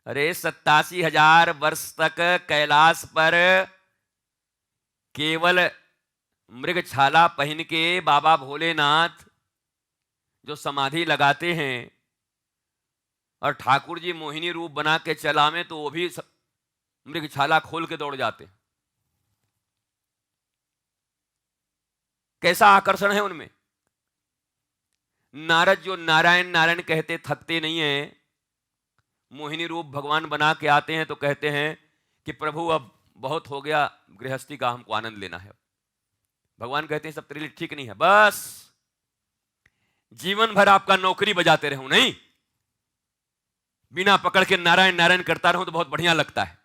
अरे 87,000 वर्ष तक कैलाश पर केवल मृगछाला पहन के बाबा भोलेनाथ जो समाधि लगाते हैं और ठाकुर जी मोहिनी रूप बना के चलावे तो वो भी मृगछाला खोल के दौड़ जाते हैं। कैसा आकर्षण है उनमें। नारद जो नारायण नारायण कहते थकते नहीं है, मोहिनी रूप भगवान बना के आते हैं तो कहते हैं कि प्रभु अब बहुत हो गया गृहस्थी का, हमको आनंद लेना है। भगवान कहते हैं सब तेरे लिए ठीक नहीं है, बस जीवन भर आपका नौकरी बजाते रहूं नहीं, बिना पकड़ के नारायण नारायण करता रहूं तो बहुत बढ़िया लगता है।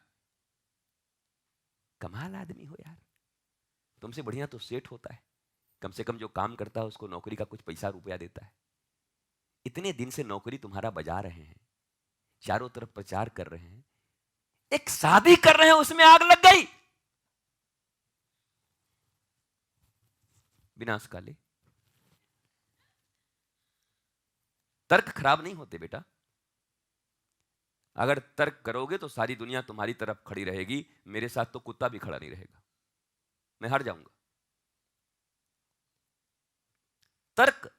कमाल आदमी हो यार, तुमसे बढ़िया तो सेठ होता है, कम से कम जो काम करता है उसको नौकरी का कुछ पैसा रुपया देता है। इतने दिन से नौकरी तुम्हारा बजा रहे हैं, चारों तरफ प्रचार कर रहे हैं, एक शादी कर रहे हैं उसमें आग लग गई। विनाश काले। तर्क खराब नहीं होते बेटा, अगर तर्क करोगे तो सारी दुनिया तुम्हारी तरफ खड़ी रहेगी, मेरे साथ तो कुत्ता भी खड़ा नहीं रहेगा, मैं हार जाऊंगा। तर्क,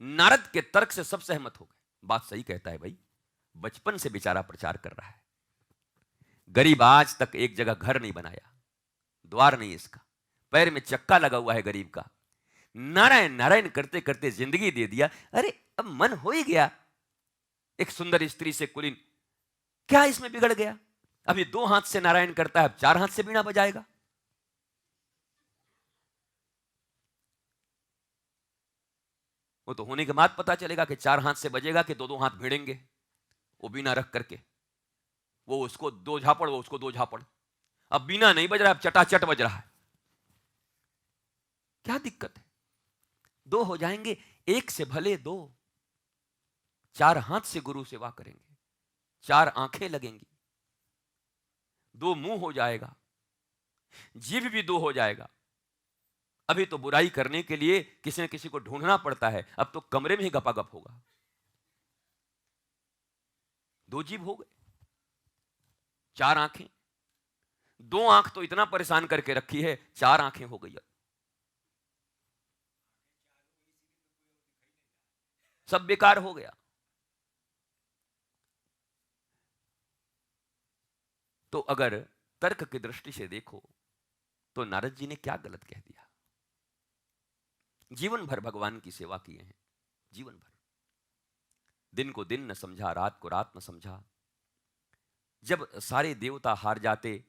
नारद के तर्क से सब सहमत हो गए, बात सही कहता है भाई, बचपन से बेचारा प्रचार कर रहा है, गरीब आज तक एक जगह घर नहीं बनाया, द्वार नहीं इसका, पैर में चक्का लगा हुआ है गरीब का, नारायण नारायण करते करते जिंदगी दे दिया। अरे अब मन हो ही गया एक सुंदर स्त्री से कुलीन, क्या इसमें बिगड़ गया? अभी 2 हाथ से नारायण करता है, अब 4 हाथ से बीना बजाएगा। वो तो होने के बाद पता चलेगा कि 4 हाथ से बजेगा कि 2-2 हाथ भिड़ेंगे, वो बीना रख करके, वो उसको 2 झापड़ वो उसको 2 झापड़। अब बीना नहीं बज रहा है, अब चटाचट बज रहा है, क्या दिक्कत है? 2 हो जाएंगे, 1 से भले 2, 4 हाथ से गुरु सेवा करेंगे, 4 आंखें लगेंगी, 2 मुंह हो जाएगा, जीभ भी 2 हो जाएगा। अभी तो बुराई करने के लिए किसी न किसी को ढूंढना पड़ता है, अब तो कमरे में ही गपागप होगा। 2 जीभ हो गए, 4 आंखें, 2 आंख तो इतना परेशान करके रखी है, 4 आंखें हो गई, सब बेकार हो गया। तो अगर तर्क की दृष्टि से देखो तो नारद जी ने क्या गलत कह दिया? जीवन भर भगवान की सेवा किए हैं, जीवन भर, दिन को दिन न समझा, रात को रात न समझा। जब सारे देवता हार जाते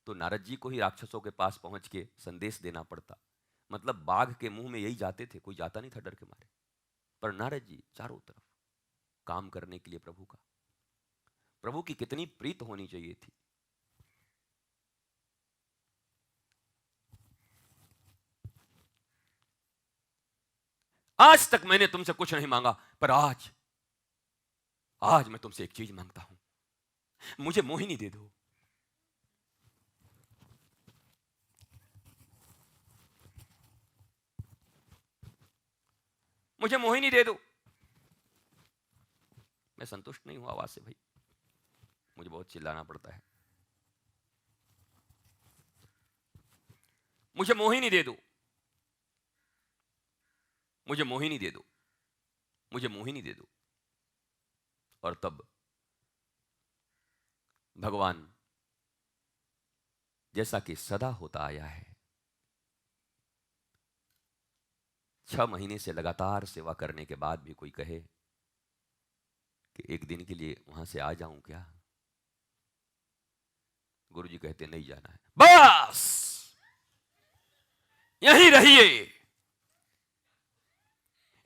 तो नारद जी को ही राक्षसों के पास पहुंच के संदेश देना पड़ता, मतलब बाघ के मुंह में यही जाते थे, कोई जाता नहीं था डर के मारे। पर नारद जी चारों तरफ काम करने के लिए प्रभु का, प्रभु की कितनी प्रीत होनी चाहिए थी। आज तक मैंने तुमसे कुछ नहीं मांगा, पर आज आज मैं तुमसे एक चीज मांगता हूं, मुझे मोहिनी दे दो। मुझे मोहिनी दे दो। मैं संतुष्ट नहीं हूं आवाज से भाई, मुझे बहुत चिल्लाना पड़ता है। मुझे मोहिनी दे दो, मुझे मोहिनी दे दो, मुझे मोहिनी दे दो। और तब भगवान, जैसा कि सदा होता आया है, 6 महीने से लगातार सेवा करने के बाद भी कोई कहे कि एक दिन के लिए वहां से आ जाऊं क्या? गुरु जी कहते नहीं जाना है, बस यहीं रहिए,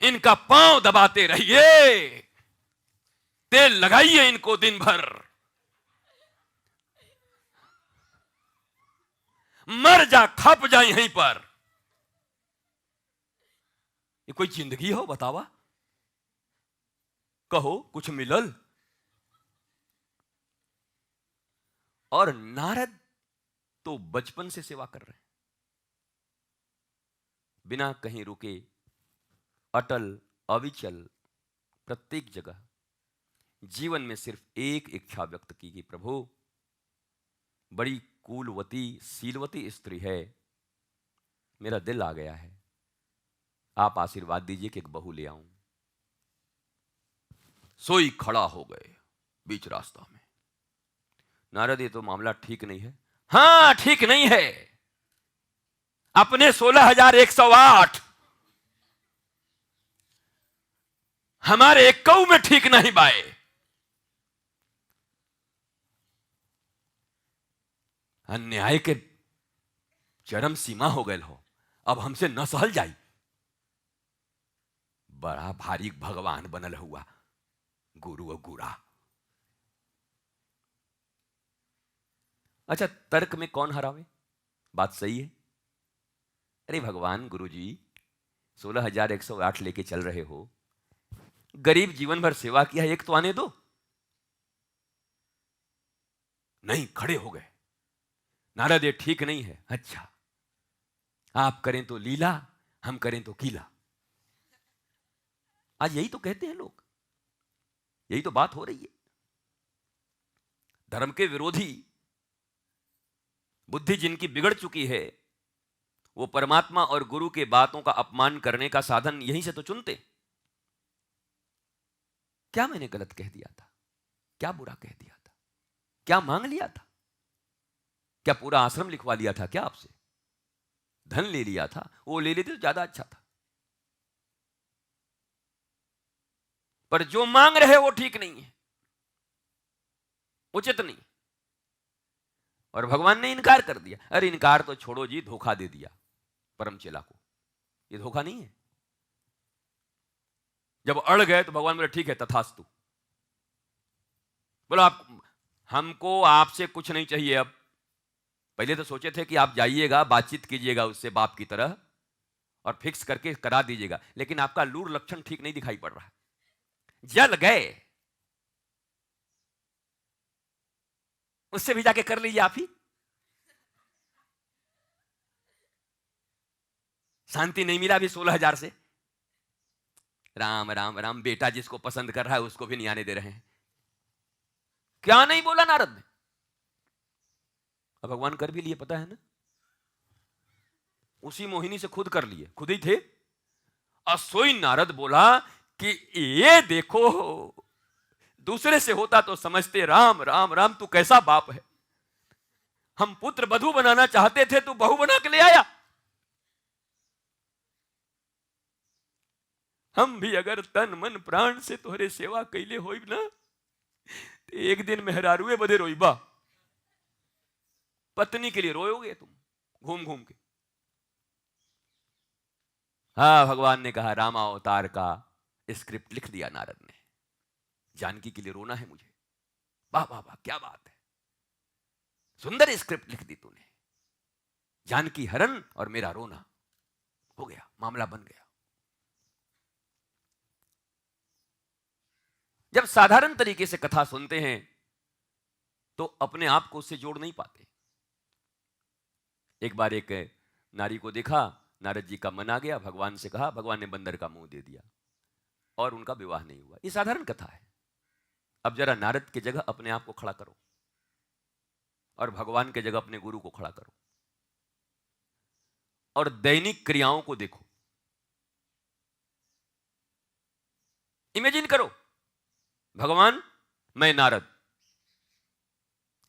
इनका पांव दबाते रहिए, तेल लगाइए इनको दिन भर, मर जा खप जा यहीं पर। ये कोई जिंदगी हो बतावा? कहो कुछ मिलल। और नारद तो बचपन से सेवा कर रहे हैं, बिना कहीं रुके, अटल, अविचल, प्रत्येक जगह जीवन में सिर्फ एक इच्छा व्यक्त की कि प्रभु, बड़ी कुलवती शीलवती स्त्री है, मेरा दिल आ गया है, आप आशीर्वाद दीजिए कि एक बहू ले आऊं। सोई खड़ा हो गए बीच रास्ता में। नारद, ये तो मामला ठीक नहीं है। हां, ठीक नहीं है। अपने 16,108 हमारे एक कौ में ठीक नहीं बाए। अन्याय के चरम सीमा हो गए हो, अब हमसे न सहल जाई। बड़ा भारी भगवान बनल हुआ गुरु और गुरा। अच्छा, तर्क में कौन हरावे? बात सही है। अरे भगवान, गुरु जी 16,108 लेके चल रहे हो, गरीब जीवन भर सेवा किया, एक तो आने दो। नहीं, खड़े हो गए। नारद, ये ठीक नहीं है। अच्छा, आप करें तो लीला, हम करें तो कीला। आज यही तो कहते हैं लोग, यही तो बात हो रही है। धर्म के विरोधी बुद्धि जिनकी बिगड़ चुकी है, वो परमात्मा और गुरु के बातों का अपमान करने का साधन यहीं से तो चुनते। क्या मैंने गलत कह दिया था? क्या बुरा कह दिया था? क्या मांग लिया था? क्या पूरा आश्रम लिखवा लिया था क्या आपसे? धन ले लिया था? वो ले लेते तो ज्यादा अच्छा था। पर जो मांग रहे वो ठीक नहीं है, उचित नहीं। और भगवान ने इनकार कर दिया। अरे इनकार तो छोड़ो जी, धोखा दे दिया परम चेला को। ये धोखा नहीं है। जब अड़ गए तो भगवान बोले ठीक है, तथास्तु। बोलो, आप हमको आपसे कुछ नहीं चाहिए। अब पहले तो सोचे थे कि आप जाइएगा, बातचीत कीजिएगा उससे बाप की तरह और फिक्स करके करा दीजिएगा, लेकिन आपका लूर लक्षण ठीक नहीं दिखाई पड़ रहा। जल गए, उससे भी जाके कर लीजिए आप ही। शांति नहीं मिला अभी 16,000 से। राम राम राम, बेटा जिसको पसंद कर रहा है उसको भी नहीं आने दे रहे हैं। क्या नहीं बोला नारद ने? अब भगवान कर भी लिए, पता है ना। उसी मोहिनी से खुद कर लिए, खुद ही थे। असोई नारद बोला कि ये देखो, दूसरे से होता तो समझते राम राम राम, तू कैसा बाप है। हम पुत्र वधू बनाना चाहते थे, तू बहू बना के ले आया। हम भी अगर तन मन प्राण से तोहरे सेवा कैले होइब ना, तो एक दिन मेहरारुए बदे रोइबा। पत्नी के लिए रोयोगे तुम घूम घूम के। हाँ, भगवान ने कहा, रामा अवतार का स्क्रिप्ट लिख दिया नारद ने। जानकी के लिए रोना है मुझे। वाह वाह वाह, क्या बात है, सुंदर स्क्रिप्ट लिख दी तूने। जानकी हरण और मेरा रोना, हो गया, मामला बन गया। जब साधारण तरीके से कथा सुनते हैं तो अपने आप को उससे जोड़ नहीं पाते। एक बार एक नारी को देखा, नारद जी का मन आ गया, भगवान से कहा, भगवान ने बंदर का मुंह दे दिया और उनका विवाह नहीं हुआ। ये साधारण कथा है। अब जरा नारद की जगह अपने आप को खड़ा करो और भगवान की जगह अपने गुरु को खड़ा करो और दैनिक क्रियाओं को देखो। इमेजिन करो, भगवान, मैं नारद,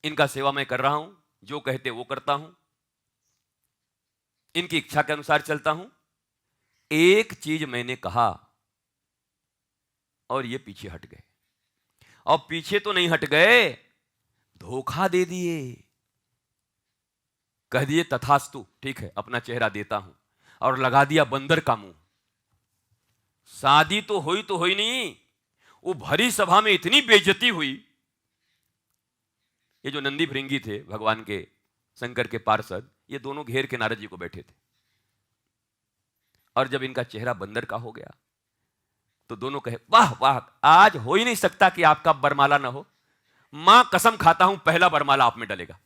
इनका सेवा मैं कर रहा हूं, जो कहते वो करता हूं, इनकी इच्छा के अनुसार चलता हूं। एक चीज मैंने कहा और ये पीछे हट गए। और पीछे तो नहीं हट गए, धोखा दे दिए। कह दिए तथास्तु, ठीक है, अपना चेहरा देता हूं, और लगा दिया बंदर का मुंह। शादी तो हुई नहीं, वो भरी सभा में इतनी बेइज्जती हुई। ये जो नंदी भृंगी थे भगवान के, शंकर के पार्षद, ये दोनों घेर के नारद जी को बैठे थे। और जब इनका चेहरा बंदर का हो गया तो दोनों कहे, वाह वाह, आज हो ही नहीं सकता कि आपका बरमाला ना हो। मां कसम खाता हूं, पहला बरमाला आप में डलेगा।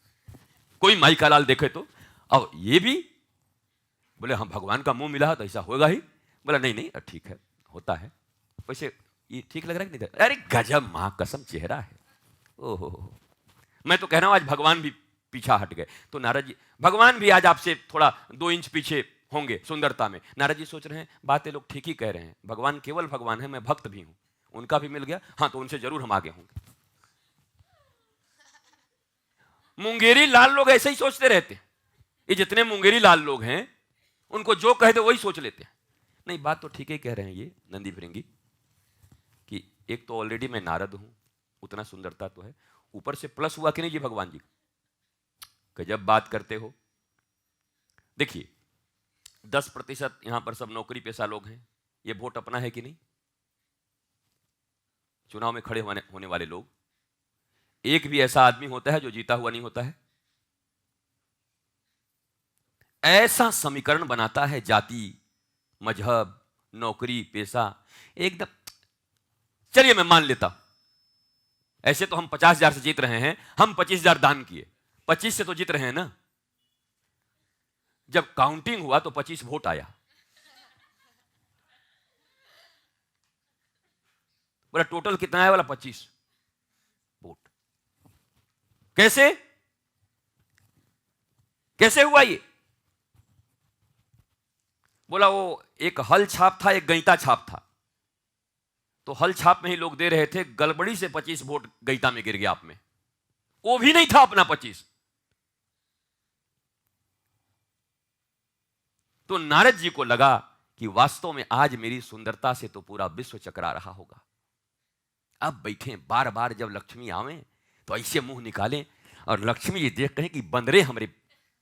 कोई माई का लाल देखे तो। अब ये भी बोले, हम भगवान का मुंह मिला तो ऐसा होगा ही। बोला नहीं नहीं, ठीक है, होता है। वैसे ये ठीक लग रहा है कि नहीं? अरे गजब मां कसम चेहरा है। ओहो, मैं तो कह रहा हूं आज भगवान भी पीछा हट गए। तो नारद जी, भगवान भी आज आपसे थोड़ा 2 इंच पीछे होंगे सुंदरता में। नारद जी सोच रहे हैं बातें लोग ठीक ही कह रहे हैं, भगवान केवल भगवान है, मैं भक्त भी हूं, उनका भी मिल गया, हाँ तो उनसे जरूर हम आगे होंगे। मुंगेरी लाल लोग ऐसे ही सोचते रहते हैं, ये जितने मुंगेरी लाल लोग हैं उनको जो कहे तो वही सोच लेते हैं। नहीं, बात तो ठीक ही कह रहे हैं ये नंदी फिरंगी कि एक तो ऑलरेडी मैं नारद हूं, उतना सुंदरता तो है, ऊपर से प्लस हुआ कि नहीं जी भगवान जी, गजब बात करते हो। देखिए 10% यहां पर सब नौकरी पेशा लोग हैं, ये वोट अपना है कि नहीं? चुनाव में खड़े होने वाले लोग, एक भी ऐसा आदमी होता है जो जीता हुआ नहीं होता है? ऐसा समीकरण बनाता है जाति, मजहब, नौकरी पेशा, एकदम। चलिए मैं मान लेता, ऐसे तो हम 50,000 से जीत रहे हैं, हम 25,000 दान किए, 25 से तो जीत रहे हैं ना। जब काउंटिंग हुआ तो 25 वोट आया, बोला टोटल कितना आया? बोला 25 वोट। कैसे कैसे हुआ ये? बोला वो एक हल छाप था, एक गईता छाप था, तो हल छाप में ही लोग दे रहे थे, गड़बड़ी से 25 वोट गईता में गिर गया आप में, वो भी नहीं था अपना 25। तो नारद जी को लगा कि वास्तव में आज मेरी सुंदरता से तो पूरा विश्व चकरा रहा होगा। अब बैठे, बार बार जब लक्ष्मी आवे तो ऐसे मुंह निकालें और लक्ष्मी जी देख कहें कि बंदरे हमारे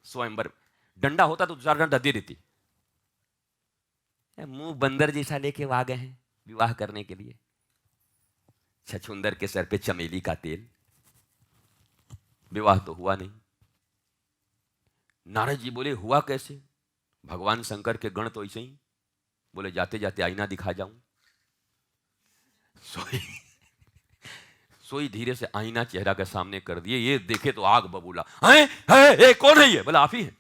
स्वयंवर, डंडा होता तो 2-4 डंडा दे देती, मुंह बंदर जैसा लेके आ गए हैं विवाह करने के लिए। छछुंदर के सर पे चमेली का तेल, विवाह तो हुआ नहीं। नारद जी बोले हुआ कैसे? भगवान शंकर के गण तो ऐसे ही बोले, जाते जाते आईना दिखा जाऊं। सोई धीरे से आईना चेहरा के सामने कर दिए, ये देखे तो आग बबूला, है कौन है ये? बोला आप ही है।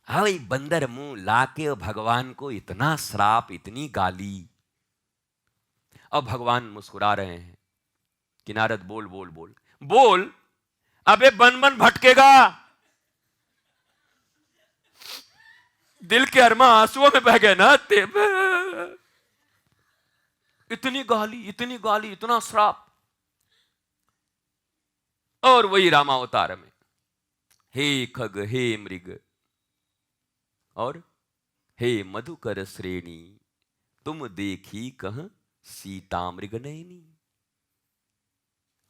हाँ बंदर मुंह लाके भगवान को इतना श्राप, इतनी गाली। अब भगवान मुस्कुरा रहे हैं कि नारद बोल बोल बोल बोल, अबे बन बन भटकेगा, दिल के अरमा आंसुओं में बह गए ना। इतनी गाली, इतनी गाली, इतना श्राप। और वही रामावतार में, हे खग हे मृग और हे मधुकर श्रेणी, तुम देखी कह सीता मृग नयनी।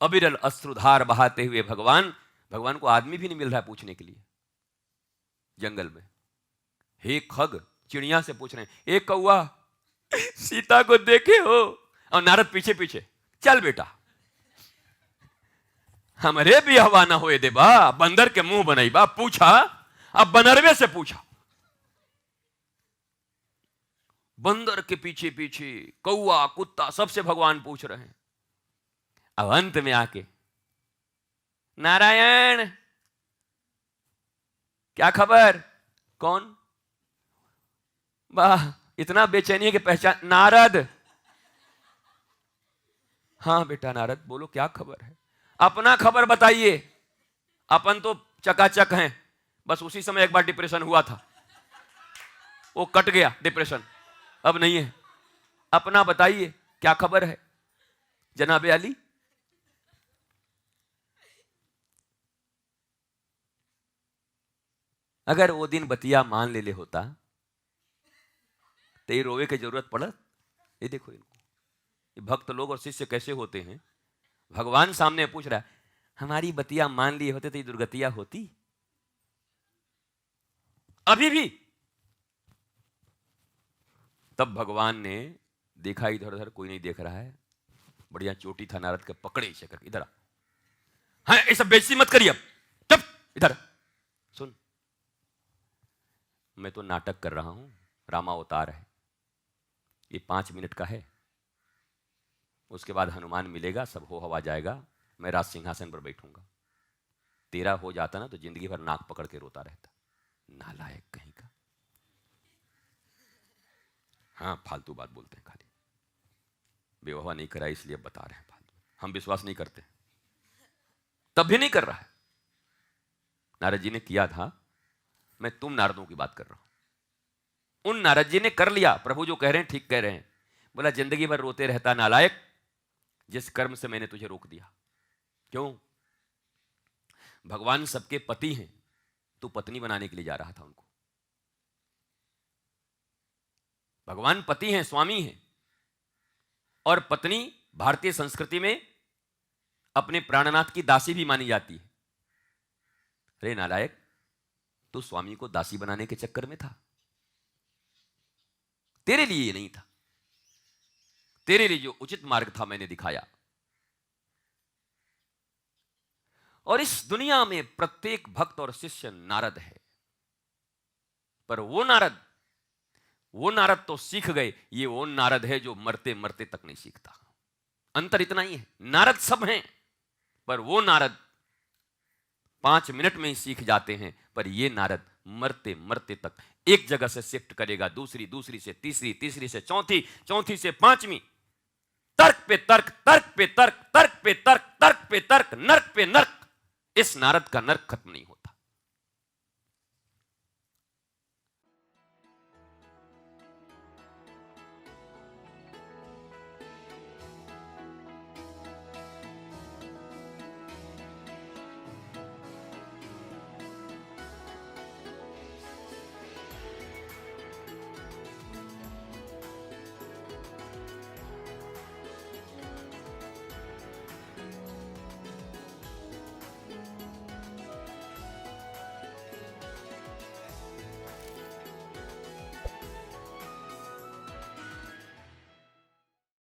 अविरल अश्रुधार बहाते हुए भगवान को आदमी भी नहीं मिल रहा है पूछने के लिए जंगल में। हे खग, चिड़िया से पूछ रहे हैं, एक कौआ सीता को देखे हो? और नारद पीछे पीछे, चल बेटा हमरे भी हवा ना होए दे बा, बंदर के मुंह बनाई बा, पूछा, अब बनरवे से पूछा। बंदर के पीछे पीछे कौआ कुत्ता सबसे भगवान पूछ रहे हैं। अब अंत में आके, नारायण क्या खबर? कौन? वाह, इतना बेचैनी है कि पहचान। नारद, हाँ बेटा नारद बोलो क्या खबर है? अपना खबर बताइए। अपन तो चकाचक हैं, बस उसी समय एक बार डिप्रेशन हुआ था, वो कट गया डिप्रेशन, अब नहीं है। अपना बताइए क्या खबर है जनाबे अली? अगर वो दिन बतिया मान ले होता तो ये रोवे की जरूरत पड़त? ये देखो इनको, ये भक्त लोग और शिष्य कैसे होते हैं। भगवान सामने पूछ रहा है, हमारी बतिया मान लिए होते तो ये दुर्गतिया होती? अभी भी। तब भगवान ने देखा इधर उधर कोई नहीं देख रहा है, बढ़िया चोटी था नारद के, पकड़े इसे करके, इधर आ, हाँ ऐसा बेइज्जती मत करिए, अब चुप, इधर सुन, मैं तो नाटक कर रहा हूं, रामावतार है, ये 5 मिनट का है, उसके बाद हनुमान मिलेगा, सब हो हवा जाएगा, मैं राज सिंहासन पर बैठूंगा। तेरा हो जाता ना तो जिंदगी भर नाक पकड़ के रोता रहता, नालायक कहीं का। हाँ फालतू बात बोलते हैं खाली। बेवफा नहीं करा इसलिए बता रहे हैं बात। हम विश्वास नहीं करते, तब भी नहीं कर रहा है। नारद जी ने किया था, मैं तुम नारदों की बात कर रहा हूं। उन नारद जी ने कर लिया, प्रभु जो कह रहे हैं ठीक कह रहे हैं। बोला जिंदगी भर रोते रहता नालायक, जिस कर्म से मैंने तुझे रोक दिया। क्यों? भगवान सबके पति हैं, तू पत्नी बनाने के लिए जा रहा था उनको। भगवान पति हैं, स्वामी हैं, और पत्नी भारतीय संस्कृति में अपने प्राणनाथ की दासी भी मानी जाती है। अरे नालायक, तू स्वामी को दासी बनाने के चक्कर में था। तेरे लिए ये नहीं था, तेरे लिए जो उचित मार्ग था मैंने दिखाया। और इस दुनिया में प्रत्येक भक्त और शिष्य नारद है, पर वो नारद तो सीख गए। ये वो नारद है जो मरते मरते तक नहीं सीखता। अंतर इतना ही है, नारद सब हैं, पर वो नारद 5 मिनट में ही सीख जाते हैं, पर ये नारद मरते मरते तक एक जगह से शिफ्ट करेगा दूसरी, दूसरी से तीसरी, तीसरी से चौथी, चौथी से पांचवी, तर्क पे तर्क, तर्क पे तर्क, तर्क पे तर्क, तर्क पे तर्क, नर्क पे नर्क। इस नारद का नर्क खत्म नहीं होता।